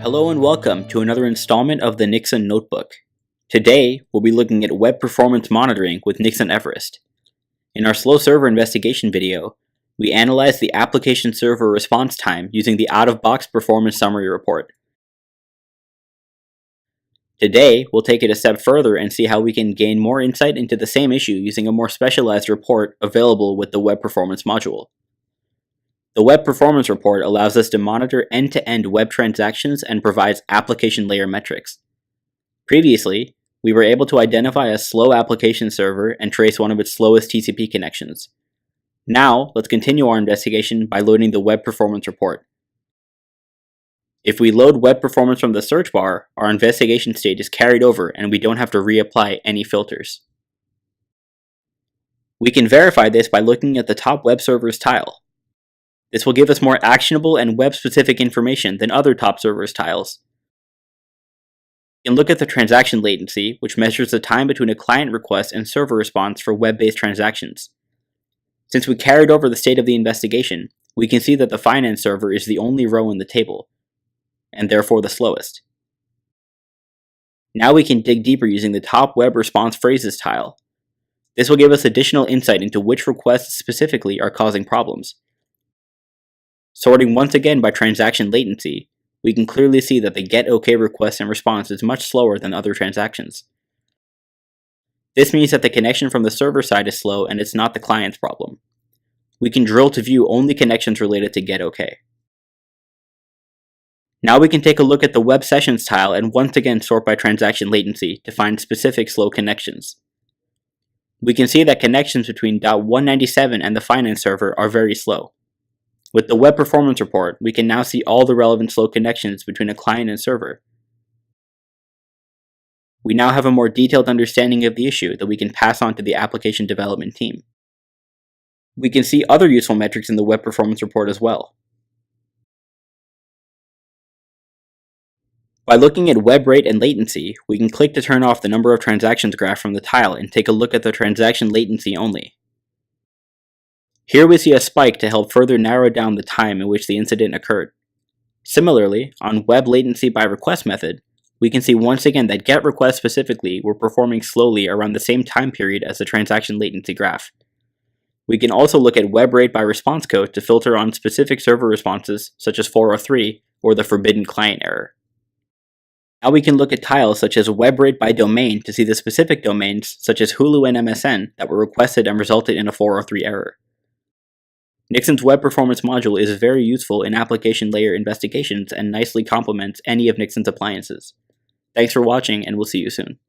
Hello and welcome to another installment of the NIKSUN Notebook. Today, we'll be looking at web performance monitoring with NIKSUN Everest. In our slow server investigation video, we analyzed the application server response time using the out-of-box performance summary report. Today, we'll take it a step further and see how we can gain more insight into the same issue using a more specialized report available with the web performance module. The Web Performance Report allows us to monitor end-to-end web transactions and provides application layer metrics. Previously, we were able to identify a slow application server and trace one of its slowest TCP connections. Now, let's continue our investigation by loading the Web Performance Report. If we load Web Performance from the search bar, our investigation state is carried over and we don't have to reapply any filters. We can verify this by looking at the top web servers tile. This will give us more actionable and web-specific information than other top servers tiles. We can look at the transaction latency, which measures the time between a client request and server response for web-based transactions. Since we carried over the state of the investigation, we can see that the finance server is the only row in the table, and therefore the slowest. Now we can dig deeper using the top web response phrases tile. This will give us additional insight into which requests specifically are causing problems. Sorting once again by transaction latency, we can clearly see that the get OK request and response is much slower than other transactions. This means that the connection from the server side is slow and it's not the client's problem. We can drill to view only connections related to get OK. Now we can take a look at the web sessions tile and once again sort by transaction latency to find specific slow connections. We can see that connections between .197 and the finance server are very slow. With the Web Performance Report, we can now see all the relevant slow connections between a client and server. We now have a more detailed understanding of the issue that we can pass on to the application development team. We can see other useful metrics in the Web Performance Report as well. By looking at web rate and latency, we can click to turn off the number of transactions graph from the tile and take a look at the transaction latency only. Here we see a spike to help further narrow down the time in which the incident occurred. Similarly, on web latency by request method, we can see once again that GET requests specifically were performing slowly around the same time period as the transaction latency graph. We can also look at web rate by response code to filter on specific server responses such as 403 or the forbidden client error. Now we can look at tiles such as web rate by domain to see the specific domains such as Hulu and MSN that were requested and resulted in a 403 error. NIKSUN's Web Performance module is very useful in application layer investigations and nicely complements any of NIKSUN's appliances. Thanks for watching, and we'll see you soon.